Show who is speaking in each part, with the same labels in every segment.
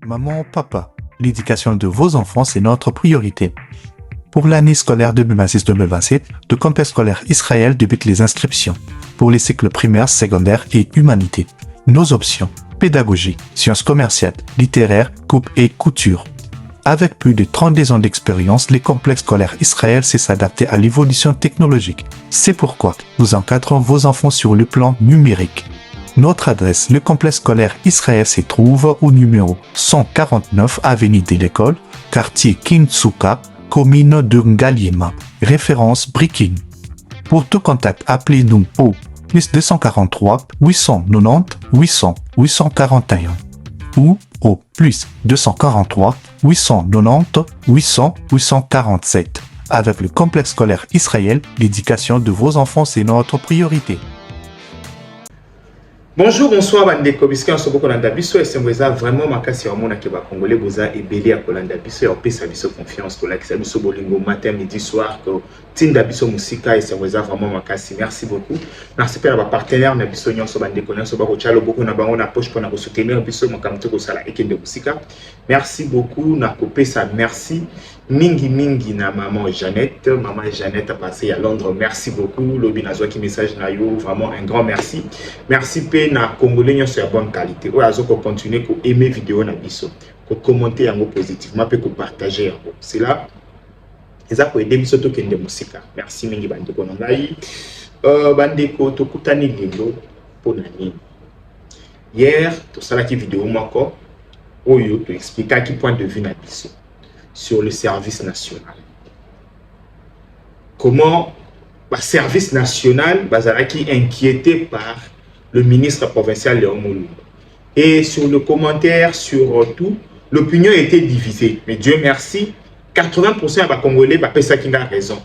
Speaker 1: Maman, papa, l'éducation de vos enfants, c'est notre priorité. Pour l'année scolaire 2026-2027, le campus scolaire Israël débute les inscriptions pour les cycles primaires, secondaires et humanité. Nos options: pédagogie, sciences commerciales, littéraires, coupe et couture. Avec plus de 32 ans d'expérience, les complexes scolaires Israël sait s'adapter à l'évolution technologique. C'est pourquoi nous encadrons vos enfants sur le plan numérique. Notre adresse, le complexe scolaire Israël se trouve au numéro 149 avenue de l'École, quartier Kintsuka, commune de Ngaliema, référence Brikin. Pour tout contact, appelez-nous au plus 243 890 800 841 ou au plus 243 890 800 847. Avec le complexe scolaire Israël, l'éducation de vos enfants, c'est notre priorité.
Speaker 2: Bonjour, bonsoir, bandeko. Bisque en sobo kolanda biso et semweza vraiment makasi ya mona ke ba congolais boza ebeli ya kolanda biso ya opesa biso confiance ko lakisa biso bolingo matin midi soir ko tinda biso musika et semweza vraiment makasi. Merci beaucoup. Merci pe na ba partenaire na biso nyonso bandeko nyonso ba ko chalo beaucoup na bango na poche pona ko soutenir biso makamto ko sala ekende musika. Merci beaucoup na kopesa merci mingi na maman Jeannette a passé à Londres. Merci beaucoup lobi nazwa ki message na yo, vraiment un grand merci. Merci pe na congolais nyonso ya bonne qualité. O azo ko continuer ko aimer vidéo na biso, ko commenter yango positivement pe ko partager yango. C'est là eza ko aider biso to kende musika. Merci mingi bandeko na ngai. Bandeko to kutani lelo pona nini. Hier to sala ki vidéo moko oyo to expliquer ki point de vue na biso sur le service national. Comment le service national bazalaki inquiété par le ministre provincial Léon Moulou. Et sur le commentaire, sur tout, l'opinion était divisée. Mais Dieu merci, 80% des Congolais ça qui a raison.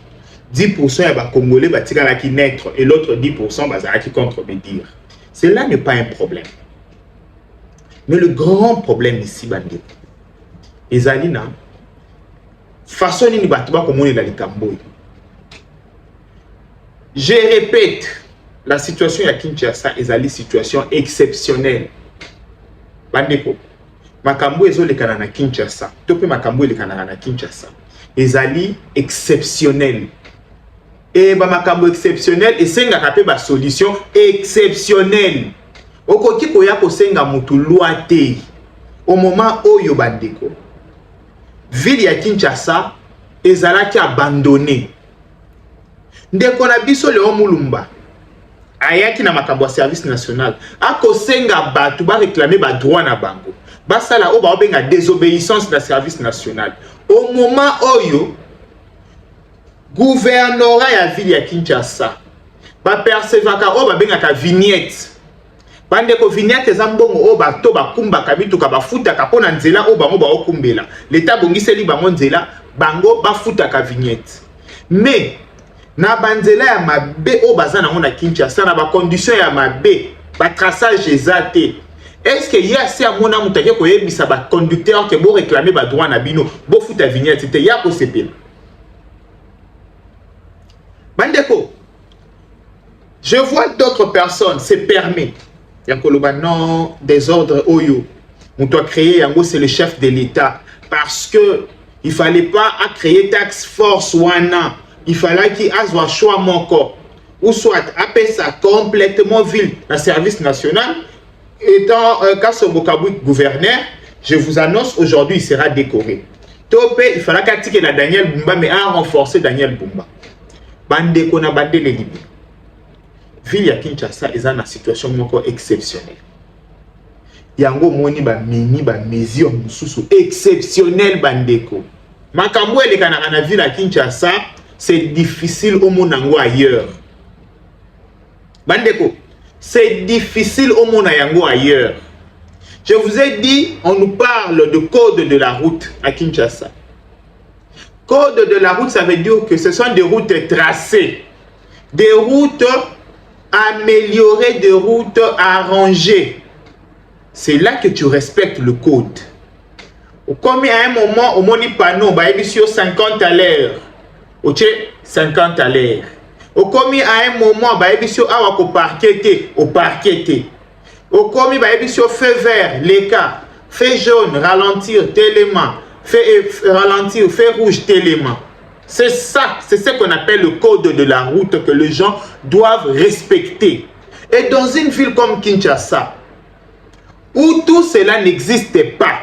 Speaker 2: 10% des Congolais qui naître et l'autre 10% qui contredire. Cela n'est pas un problème. Mais le grand problème ici, bandit, Ezalina, façon ni batuba komoni la likambo. Je répète, la situation à Kinshasa est une situation exceptionnelle. Bandeko, makambo ezo le kanana Kinshasa, tope makambo le kanana Kinshasa. Ezali exceptionnel. Et ba makambo exceptionnel et senga kapé ba solution exceptionnelle. Okoki koya ko senga mutu loite. Au moment oyo bandeko, ville ya Kinshasa ezalaki abandonné. Ndeko na biso Léon Mulumba ayaki na makambo ya service national akosenga batu ba réclamer ba droit na bango. Basala o ba obenga désobéissance na service national. Au moment oyo gouvernorat ya ville ya Kinshasa ba percevaka o ba bengaka vignette. Bande ko vignette eza mbongo o bato bakumbaka bituka bafutaka pona nzela o bango ba okumbela. L'état bongiseli bango nzela bango bafutaka vignette. Mais na banzela ya mabe o bazana na Kinshasa na ba condition ya mabe ba traçage ezate. Est-ce que y a assez à mona mutake ko yebisa ba conducteur ke bo réclamer ba droit na bino bo futa vignette te ya ko sepela. Bandeko, je vois d'autres personnes se permet Yakoloba non désordre oyo. On doit créer yango c'est le chef de l'État parce que il fallait pas à créer tax force wana. Il fallait qu'il azwa choix moko ou soit appeler ça complètement ville la service national étant Kassobokabu gouverneur, je vous annonce aujourd'hui il sera décoré. Topé il fallait qu'attiquer la Daniel Bumba mais à renforcer Daniel Bumba. Bande kona bande les libres. Ville ya Kinshasa est dans une situation moko exceptionnelle. Yango moni ba mini ba mesure mususu exceptionnelle bandeko. Makambo ele kana na ville ya Kinshasa, c'est difficile au monango ailleurs. Bandeko, c'est difficile au monango ailleurs. Je vous ai dit, on nous parle de code de la route à Kinshasa. Code de la route, ça veut dire que ce sont des routes tracées, des routes améliorées, des routes arrangées. C'est là que tu respectes le code. Comme à un moment, au moni panneau, bah, il sur 50 à l'heure. Ok, 50 à l'heure. Comme à un moment, bah, il sur au parquet, au parquet. Au comme bah, il sur feu vert, les cas. Feu jaune, ralentir, télément. Ralentir, feu rouge, télément. C'est ça, c'est ce qu'on appelle le code de la route que les gens doivent respecter. Et dans une ville comme Kinshasa, où tout cela n'existe pas,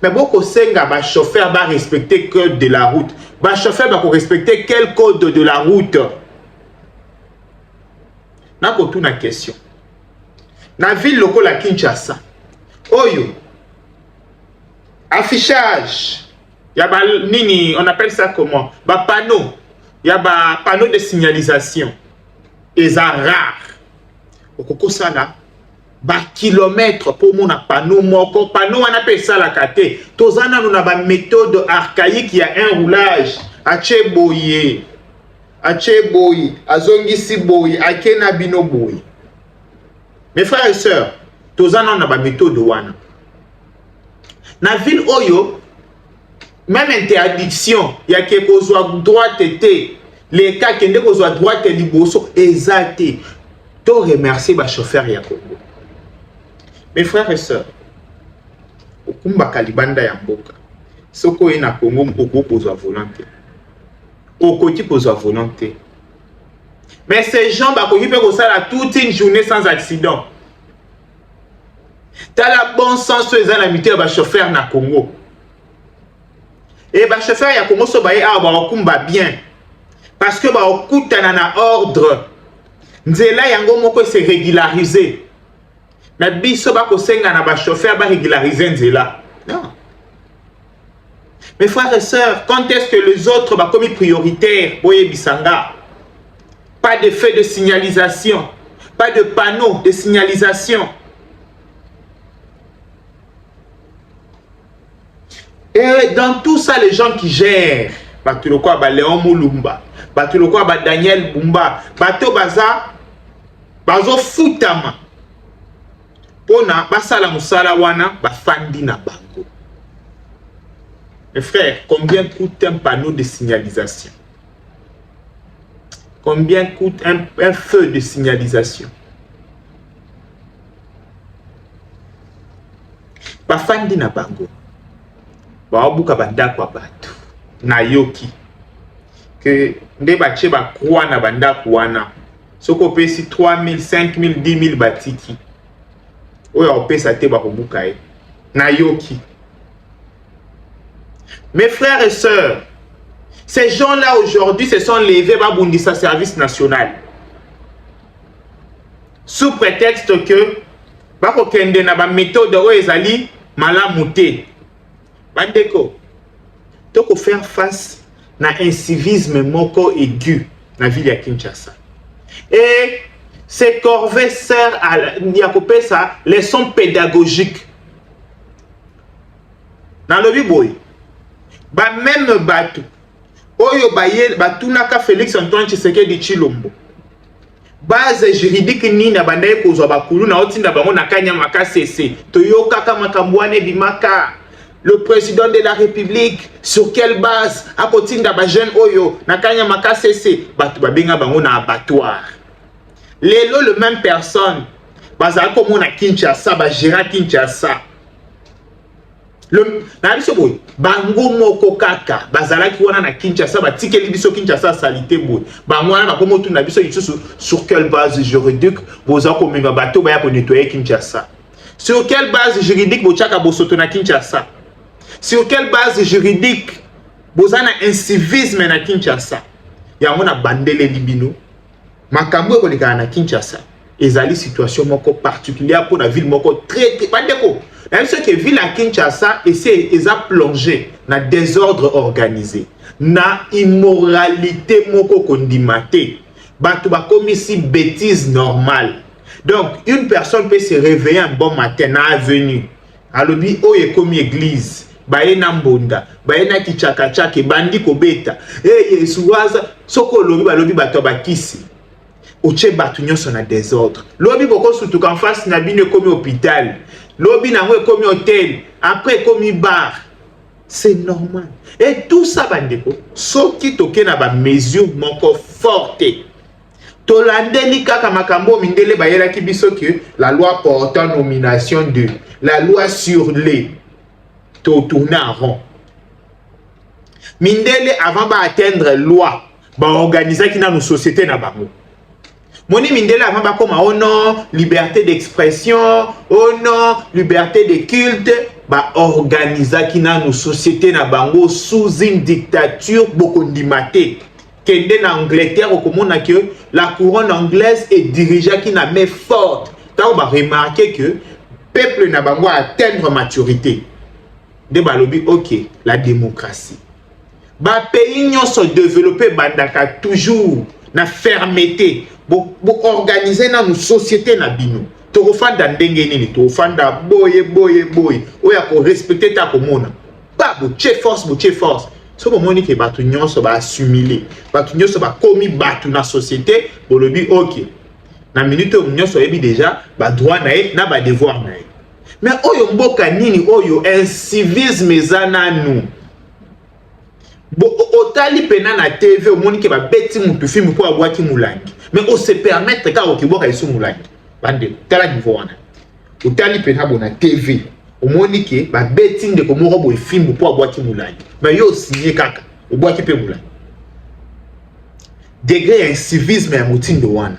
Speaker 2: mais beaucoup de chauffeurs va respecter le code de la route. Les chauffeurs va respecter quel code de la route? N'a une question. Dans la ville locale à Kinshasa, oyo, affichage, il y a nini, on appelle ça comment? Panneau, il y a panneau de signalisation. Et ça rare. Au ça là, kilomètre pour mon panneau, mon panneau, on appelle ça la kate. Tous en nous avons une méthode archaïque, il y a un roulage. Acheboye, azongisi boye, akena bino boye. Mes frères et sœurs, tous en nous avons une méthode wana. Dans la ville Oyo, même interdiction, il y a quelque chose à droite et les cas qui sont à droite et liboso, exact. Je remercie les chauffeurs ya Congo. Mes frères et sœurs, okumba kalibanda ya mboka. Soko ina Congo oko pozo volonté. Okoti pozo volonté. Mais ces gens bakoki pe ko sala toute une journée sans accident. T'as la bon sens sur les amitiés de chauffeur na Congo. Et les chauffeurs ya Congo so baye a ba okumba bien. Parce que ba okutana na ordre. Nzela yango moko se régulariser. Mais biso ba ko senga na ba chauffeur ba régulariser nzela. Non. Mes frères et sœurs, quand est-ce que les autres ba commis prioritaire boye bisanga? Pas de feu de signalisation, pas de panneau de signalisation. Et dans tout ça, les gens qui gèrent, Batuloko Léon Moulumba, Batuloko Daniel Bumba, Bato Baza, Bazo Futama, Pona, Basala Moussala Wana, Bafandi na Bango. Mes frères, combien coûte un panneau de signalisation? Combien coûte un feu de signalisation? Bafandi na Bango. Baobuka bandako abatu na yoki que nde bache ba kwa na bandako wana soko pesi 3000 5000 10000 batiki oyo opesa te ba kobuka e na yoki. Mes frères et sœurs, ces gens-là aujourd'hui se sont levés ba bundisa service national sous prétexte que ba ko kende na ba méthode oyo ezali malamu te. Bandeko, tu peux faire face à un civisme moko aigu dans la ville de Kinshasa. Et ces corvées servent à ça, leçon pédagogique. Dans le Biboy, même Batu, Oyo Baye, Batunaka Félix Antoine Tshisekedi Tshilombo. Base juridique ni na bandaye kozwa bakulu na otinda bango na kanya makasese. Toyoka kama kambwane bimaka. Le président de la République, sur quelle base, à côté de jeune Oyo, Nakanya Makasese, Batubabenga Bango na abattoir. Lélo, le même personne, Bazal comme on a Kinshasa, Bajira Kinshasa. Le Nalisoboy, Bango Moko Kaka, Bazala qui wana na Kinshasa, Batike Libiso Kinshasa, Salité Boy. Bango na Bakomo tu Nabiso, sur quelle base juridique, Boza comme un bateau, Baya pour nettoyer Kinshasa. Sur quelle base juridique, Bochaka Bosoto na Kinshasa? Sur quelle base juridique vous avez un civisme na Kinshasa? Il y a un bandele libino. Makambo ko lika na Kinshasa. Ezali situation moko particulière pour la ville moko très bandeko. Même ce que ville à Kinshasa essaie plongé dans désordre organisé, na immoralité moko kondimate. Batu ba komi si bêtise normale. Donc une personne peut se réveiller un bon matin na avenue. Alobi oye komi église. Baye na mbonda, baye na kichaka chake, bandi kobeta. Yesuwaza, soko lobi bato bakisi. Oche batu nyonso na désordre. Lobi boko surtout qu'en face na bino komi hôpital. Lobi na mwe komi hôtel, après komi bar. C'est normal. Et tout ça bandeko, soki toke na ba mesure moko forte. Tolandeli kaka makambo mindele bayela ki biso que la loi portant nomination de la loi sur les tourner en rond. Mindele avant d'atteindre loi, organiser qui dans nos sociétés na bango. Moni Mindele avant ba comme oh non, liberté d'expression, oh non, liberté de culte, organiser qui dans nos sociétés na bango sous une dictature beaucoup ndimate. Kende na Angleterre au comment que la couronne anglaise est dirigée qui n'a mais forte. Quand on va remarquer que peuple na bango atteindre maturité. De balobi ok, la démocratie. Pays n'ont se développé bandaka toujours na fermeté. Organiser dans nos sociétés na bino. Torofanda ndenge nini, torofanda boye. Oya ko respecter ta komona. Ba bo che force. So ko moni ke batu nyonso ba assimiler. Batu nyonso ba komi batu na société, bolobi ok. Na minute nyonso ebi déjà ba droit na e na ba devoir na e. Mais oyo mboka nini oyo incivisme ezana nous. Otali pena na TV au moni ke ba beti mutu film ko abwaki mulangi. Mais on se permettre ka okiboka isu mulangi. Bande tala niveau wana. Otali pena bona TV. Au moni ke ba beti ndeko moko bo film ko abwaki mulangi. Mais yo signé kaka obwaki pe mulangi. Degré incivisme ya mutindo wana.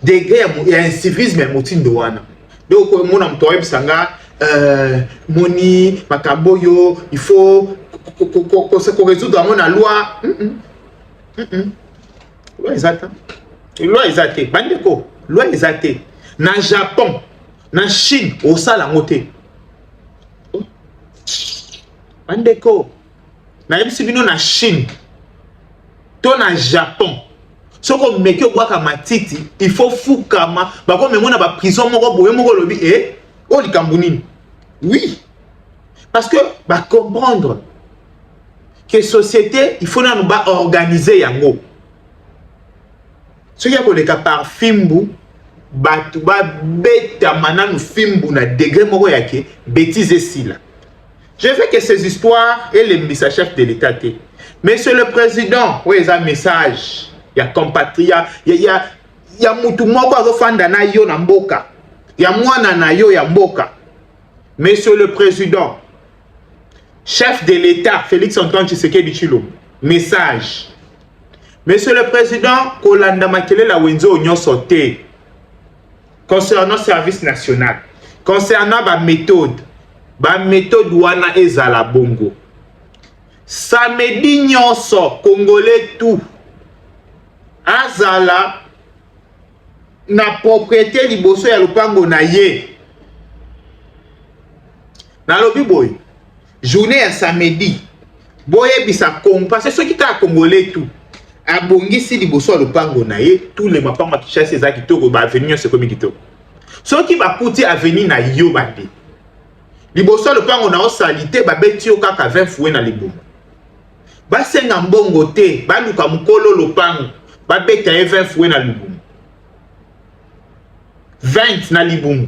Speaker 2: Degré ya incivisme ya mutindo wana. Donc mon am toyeb sanga moni makamboyo il faut qu'on résoudre mon loi. Loi exacte. Bandeko, loi exacte. Na Japon, na Chine, au sala moté. Bandeko. Na yebisibino na Chine. To na Japon. Ce qu'on met que waka matiti, il faut fukama. Bah comme moi na ba prison moko boye moko lobi oh likambunini. Oui. Parce que bah comprendre que société, il faut nous ba organiser yango. Ce qui a le cas par fimbu, batu ba beta mananu fimbu na degré moko yake bêtise sila. Je veux que ces histoires et les messages chefs de l'État. Monsieur le Président, où est un message? Il y a compatriotes, il y a mutu moko azofanda na yo na mboka. Il y a mwana na yo ya mboka. Monsieur le Président, chef de l'État, Félix Antoine Tshisekedi Tshilombo, message. Monsieur le Président, kolanda makele la wenzo nyonso te. Concernant service national, concernant ba méthode wana ezala bongo. Samedi nyonso congolais tout. Azala na propriété liboso ya lupango na ye. Na lobi boy. Journée ya samedi. Boye bisa Congo parce que ceux qui ta congolais tout. Abongisi liboso ya lupango na ye, tous les mapamba qui chasse ces akitoko ba venir ce comme kitoko. Ceux qui ba kuti avenir na yo bande. Liboso ya lupango na osalité ba beti yo kaka 20 fouet na libomo. Ba senga mbongo te, ba luka mukolo lupango. Ba beta 20 fouet na libomo. 20 na libomo.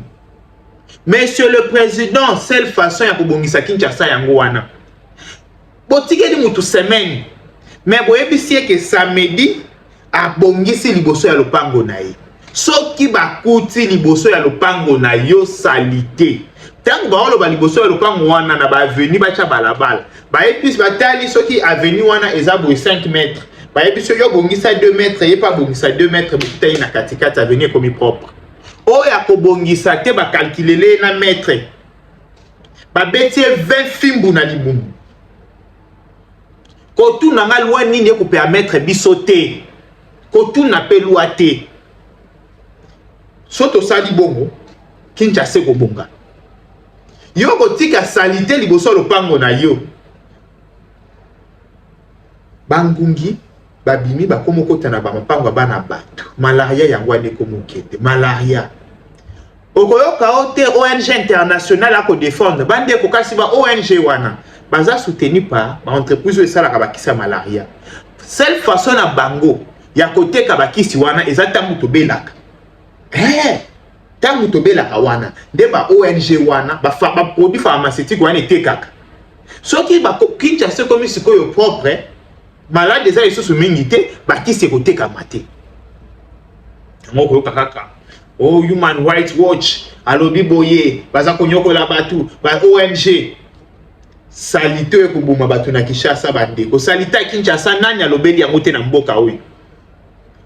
Speaker 2: Monsieur le Président, seule façon ya kobongisa Kinshasa yango wana. Botike di mutu semaine. Mais boyebisi que samedi abongisi liboso ya lupango na ye. Soki bakuti liboso ya lupango na yo salité. Tango baoloba liboso ya lupango wana na ba avenue bacha balabala. Bayebisi batali soki avenue wana eza boye 5 mètres. Bayebisi yo bongisa 2 mètres et pas bongisa 2 mètres butayi na katikati avenue comme propre. Oya ko bongisa te ba calculer na mètre. Ba betie 20 fimbu na libumu. Kotu na nga loi nini ko permettre biso te. Kotu na pe loi te. Soto sali bongo Kinshasa ko bonga. Yo ko tika salite liboso lopango na yo. Bangungi babimi bakomo kota na ba mapango bana bato. Malaria yango ane ko mokete. Malaria. Okoyoka ote ONG internationale a ko défendre. Bande ko kasi ba ONG wana. Baza soutenu par entreprise et ça la kabakisa malaria. Seule façon na bango ya côté kabakisi wana ezata muto belaka. Tangu to belaka wana nde ba ONG wana ba produit pharmaceutique wana etekaka. Soki ba Kinshasa comme sikoyo propre malade eza lisusu mingi te bakisi koteka mate. Moko kaka oh Human Rights Watch alobi boye baza konyokola batu ba ONG salite ko boma batu na Kinshasa bande ko salita Kinshasa nani alobeli yango te na mboka oyo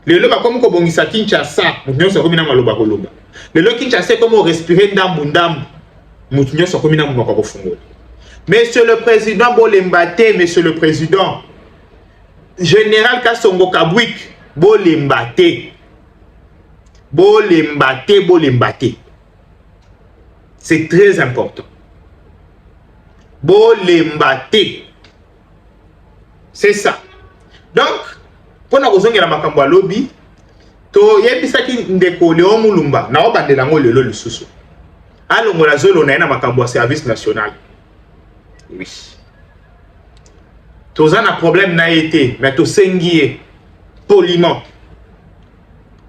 Speaker 2: lelo ba komo ko bongisa Kinshasa munyonso ko mina maloba koloba lelo Kinshasa komo respirer ndambu munyonso ko mina munoko ko fungola. Monsieur le Président Bolembate, Monsieur le Président Général Kassongo Kabwik Bolembate. C'est très important. Bolembate. C'est ça. Donc, pour nous raison la makambo à lobby, to yebisaki ndeko Léon Mulumba na obandela ngo lelo lisusu. Alongo la zolo na makambo à service national. Oui. Tous un problème n'a été, mais tout sengié poliment.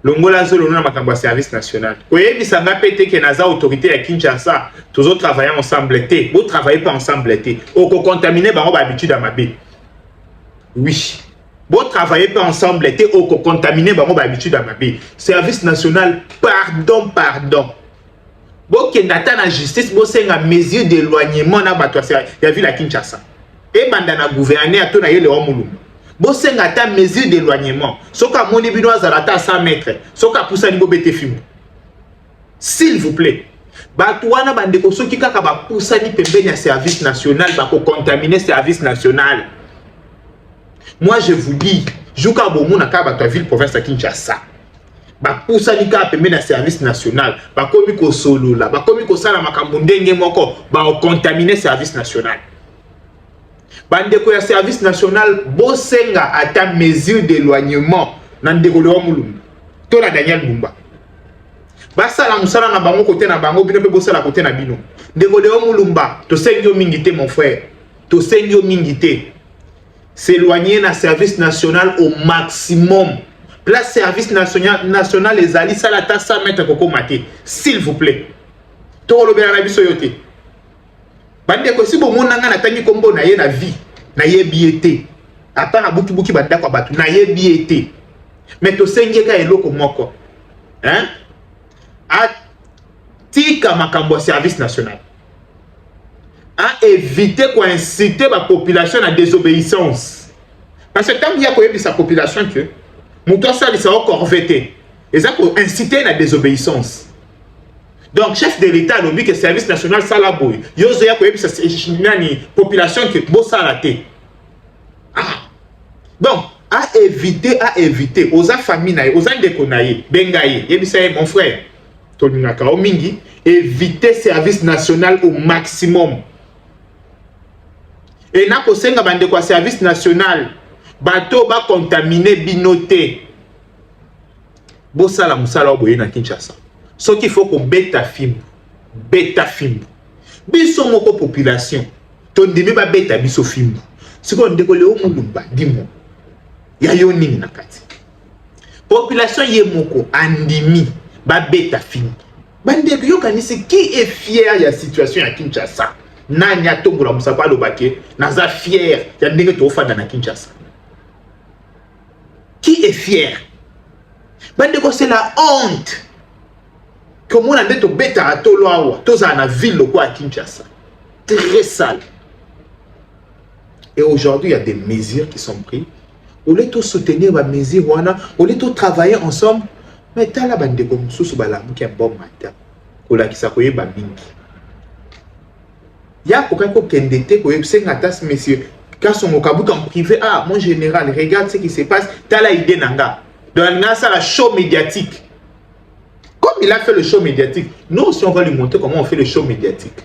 Speaker 2: Longola zolo na makambo service national. Koye bisanga pété que naza autorité à Kinshasa, tous autres travaillent ensemble té, vous travaillez pas ensemble té. Au ko contaminer ba habitude à mabé. Oui. Vous travaillez pas ensemble té, au ko contaminer ba habitude à mabé. Service national, pardon. Bo kendata na justice bo senga mesure d'éloignement na bato ya ville à Kinshasa. Et bandana gouverner ato na yele omulum. Bo senga ta mesure d'éloignement. Soka moni bino azalata 100 mètres. Soka poussa ni bo bete film. S'il vous plaît. Bato wana bandeko soki kaka ba poussa ni pembeni ya service national ba ko contaminer service national. Moi je vous dis, juka bomu na ka bato ya ville province à Kinshasa. Ba poussa ni ka pembeni ya service national. Ba komi ko solo la, ba komi ko sala makambo ndenge moko ba contaminer service national. Bandeko ya service national bosenga ata mesure d'éloignement nandeko Léon Mulumba to la Daniel Bumba basala musala na bango côté na bango bino pe bosala côté na bino ndeko Léon Mulumba to sengyo mingité mon frère to sengyo mingité s'éloigner na service national au maximum place service national les ali sala ta 100 mètres koko maté s'il vous plaît to lobela na biso yote. Bandeko si bo monanga na tangi kombo na ye na vie na ye biete ata na buki banda kwa batu na ye biete mais to sengeka eloko moko hein a tika makambo service national a éviter ko inciter la population à désobéissance parce que tant qu'il y a ko yebisa population que muto sali sa corvette et ça pour inciter la désobéissance. Donc, chef de l'État a dit que le service national salaboy. Yozo ya koyebi sa population que bossa la té. Ah. Donc, à éviter. Oza famille nae, oza ndeko nae, bengaye. Yebisa mon frère. Tolinaka o mingi, éviter service national au maximum. Et na ko senga bande kwa service national, bato ba contaminer binoté. Bossa la musala oboye na Kinshasa. Ce qu'il faut qu'on bêta film. Biso moko population. Ton demi ba bêta biso film. Ce qu'on décolle au Mulumba, dis-moi. Ya yo nini na kati. Population ye moko andimi ba bêta film. Bande yo kanisi qui est fier ya situation ya Kinshasa. Nani atombola musapa lobake, naza fier ya ndenge to fanda na Kinshasa. Qui est fier? Bande ko c'est la honte. Comment on a dit que bêta à Toloawa, tous à la ville à Kinshasa. Très sale. Et aujourd'hui, il y a des mesures qui sont prises. Au lieu de soutenir les mesures, au lieu de travailler ensemble, mais tu as la bande de Gomsou sur la qui est bon matin. Au lieu de s'accueillir, il y a quelqu'un qui a été qui messieurs. Quand son mokabou en privé, ah, mon général, regarde ce qui se passe. Tu as la idée, Nanga. Dans la show médiatique. Comme il a fait le show médiatique, nous aussi on va lui montrer comment on fait le show médiatique.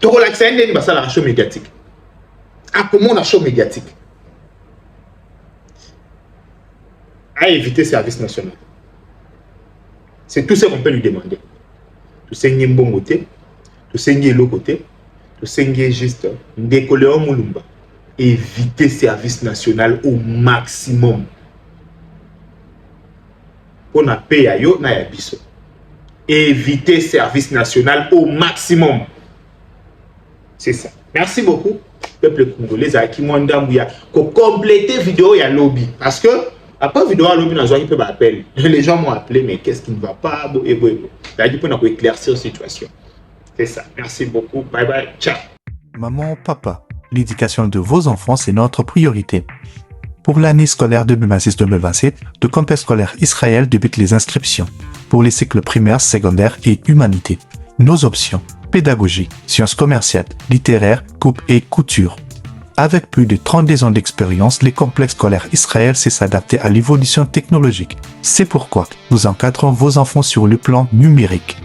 Speaker 2: Tu vois, c'est un show médiatique. Ah, comment on a show médiatique? À éviter le service national. C'est tout ce qu'on peut lui demander. Tu sais, il y a un bon côté, tu sais, il y a l'autre côté, tu sais, il y a juste décoller au Mulumba. Éviter le service national au maximum. On a payé à yo na yabiso. Éviter service national au maximum. C'est ça. Merci beaucoup, peuple congolais. Pour compléter vidéo ya lobby. Parce que Après, vidéo, il peut m'appeler. Les gens m'ont appelé, mais qu'est-ce qui ne va pas? Il faut éclaircir la situation. C'est ça. Merci beaucoup. Bye bye. Ciao.
Speaker 1: Maman, papa, l'éducation de vos enfants, c'est notre priorité. Pour l'année scolaire 2026-2027, le campus scolaire Israël débute les inscriptions pour les cycles primaires, secondaires et humanité. Nos options: pédagogie, sciences commerciales, littéraires, coupe et couture. Avec plus de 32 ans d'expérience, les complexes scolaires Israël sait s'adapter à l'évolution technologique. C'est pourquoi nous encadrons vos enfants sur le plan numérique.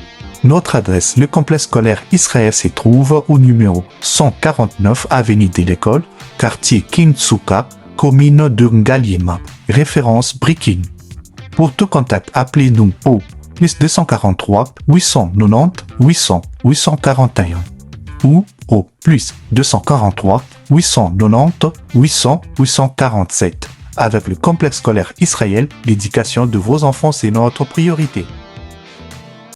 Speaker 1: Notre adresse: le complexe scolaire Israël se trouve au numéro 149 avenue de l'École, quartier Kintsuka, commune de Ngaliema, référence Brikin. Pour tout contact, appelez-nous au plus 243 890 800 841 ou au plus 243 890 800 847. Avec le complexe scolaire Israël, l'éducation de vos enfants, c'est notre priorité.